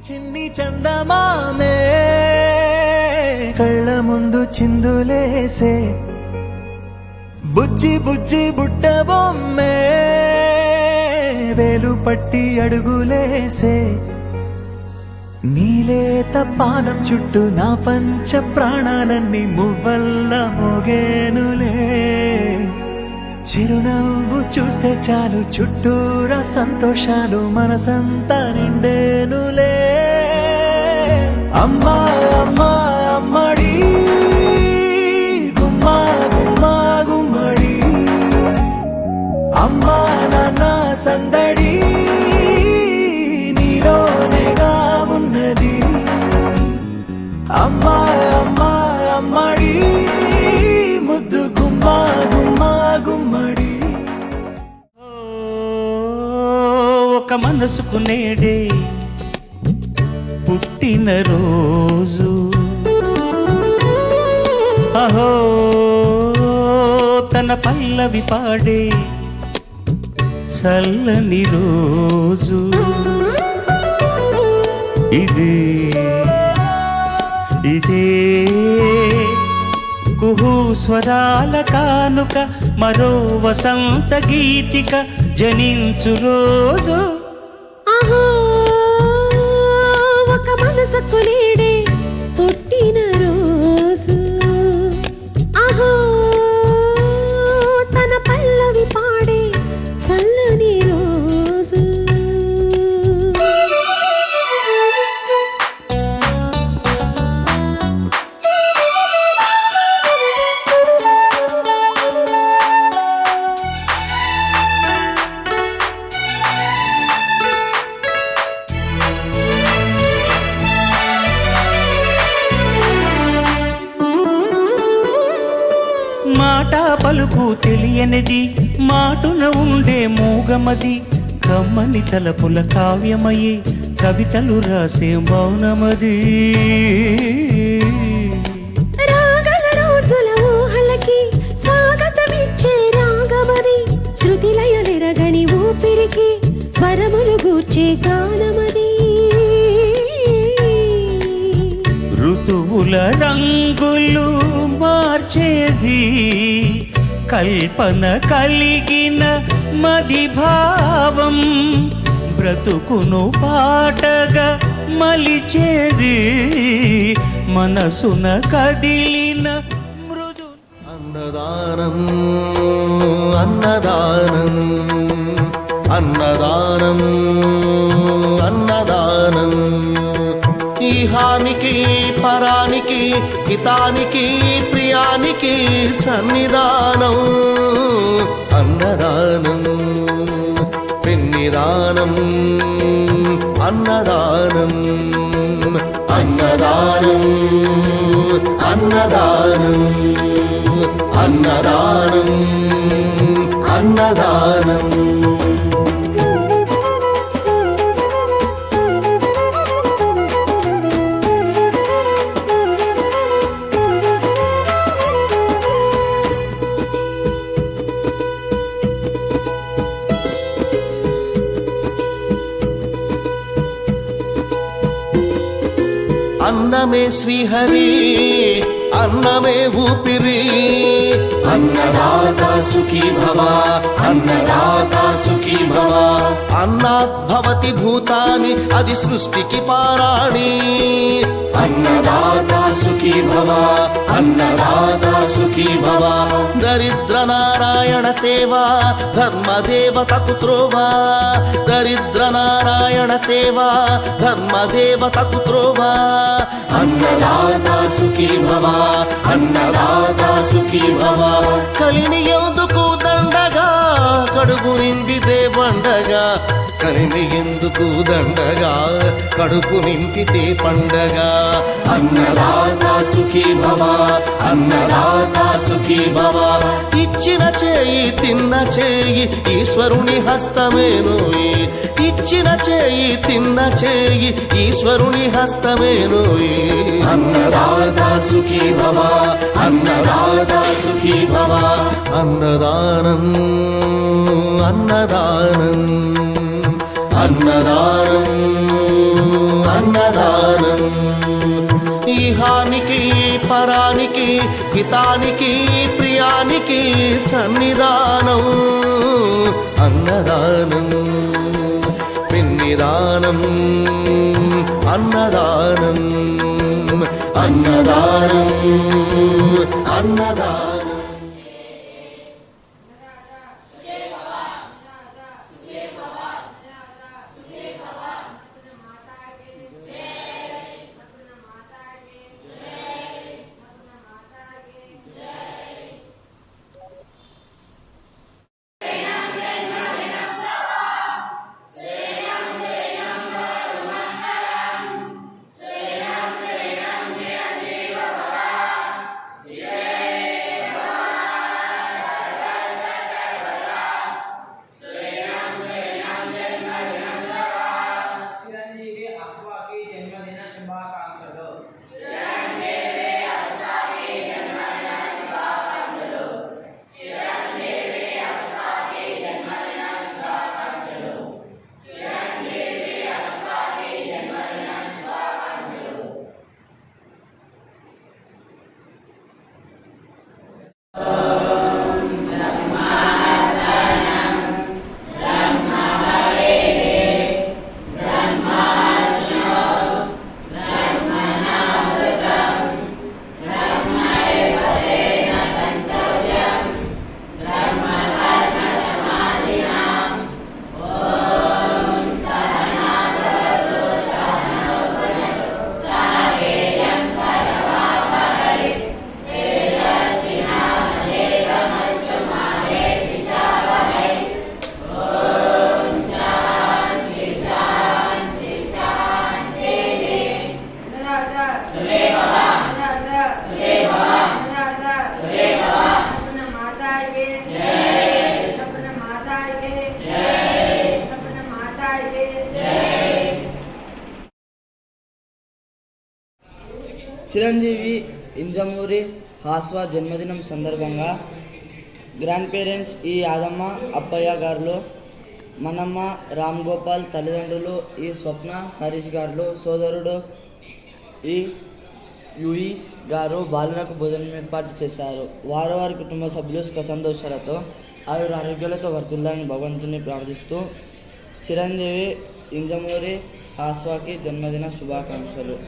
చిన్ని చందమామే కళ్ళ ముందు చిందులేసే బుజ్జి బుజ్జి బుట్ట బొమ్మే వేలు పట్టి అడుగులేసే నీలేత పానం చుట్టూ నా పంచ ప్రాణాలన్నీ మువ్వల్ల మోగేనులే చిరునవ్వు చూస్తే చాలు చుట్టూరా సంతోషాలు మనసంతా నిండేనులే అమ్మా అమ్మా అమ్మడి గుమ్మా గుమ్మా గుమ్మడి అమ్మా నాన్న సందడి నీలోనేగా ఉన్నది అమ్మా అమ్మా అమ్మడి ముద్దు గుమ్మా గుమ్మా గుమ్మడి ఒక మనసుకు నేడే పుట్టిన రోజు అహో తన పల్లవి పాడే చల్లని రోజు ఇదే ఇదే కుహు స్వరాల కానుక మరో వసంత గీతిక జనించు రోజు ఆహో ఒక మనసుకు నేడే పుట్టిన రోజు ఆహో తన పల్లవి పాడే చల్లని రోజు మాట పలుకు తెలియనిది మాటున ఉండే మూగమది కమ్మని తలపుల కావ్యమయ్యే కవితలు రాసే మౌనమది రాగల రోజుల ఊహలకి స్వాగతమిచ్చే రాగమది శృతిలయలెరగని ఊపిరికి స్వరములు గూర్చే గానమది ఋతువుల రంగులు మార్చేది కల్పన కలిగిన మది భావం బ్రతుకును పాటగా మలిచేది మనసున కదిలిన మృదు అన్నదానం అన్నదానం అన్నదానం అన్నదానం ఈహానికి పరానికి హితానికి ప్రియానికి సన్నిధానం అన్నదానం పిన్నిదానం అన్నదానం అన్నదానం అన్నదానం అన్నదానం అన్నదానం అన్నమే శ్రీహరి అన్నమే ఊపిరి అన్నదాత సుఖీ భవ అన్నదాత సుఖీ భవ అన్నాత్ భవతి భూతాని అది సృష్టికి పారాణి అన్నదాత సుఖీ భవ అన్నదాత సుఖీ భవ దరిద్ర నారాయణ సేవా ధర్మదేవతకు త్రోవా దరిద్ర నారాయణ సేవా ధర్మదేవతకు త్రోవా అన్నదాత సుఖీ భవ అన్నదాత సుఖీ భవ కలిని ఎందుకు దండగా కడుపు నిండితే పండగా కలిని ఎందుకు దండగా కడుపు నింపితే పండగ అన్నదాత సుఖీ భవ అన్నదాత సుఖీ భవ ఇచ్చిన చేయి తిన్న చేయి ఈశ్వరుని హస్తమేనోయి ఇచ్చిన చేయి తిన్న చేయి ఈశ్వరుని హస్తమేనోయి అన్నదాత సుఖీ భవ అన్నదాత సుఖీ భవ అన్నదానం అన్నదానం అన్నదానం అన్నదానం ఇహానికి పరానికి హితానికి ప్రియానికి సన్నిధానం అన్నదానం పిన్నిదానం అన్నదానం అన్నదానం అన్నదానం చిరంజీవి అశ్వాకి జన్మదిన శుభాకాంక్షలు. చిరంజీవి ఇంజమూరి హాస్వా జన్మదినం సందర్భంగా గ్రాండ్ పేరెంట్స్ ఈ యాదమ్మ అప్పయ్య గారు, మనమ్మ రామ్ గోపాల్ తల్లిదండ్రులు ఈ స్వప్న హరీష్ గారు, సోదరుడు ఈ యూయిస్ గారు బాలులకు భోజనం ఏర్పాటు చేశారు. వారి కుటుంబ సభ్యులు సుఖ సంతోషాలతో ఆయుర ఆరోగ్యాలతో వర్తిల్లాలని భగవంతుని ప్రార్థిస్తూ చిరంజీవి ఇంజమూరి హాస్వాకి జన్మదిన శుభాకాంక్షలు.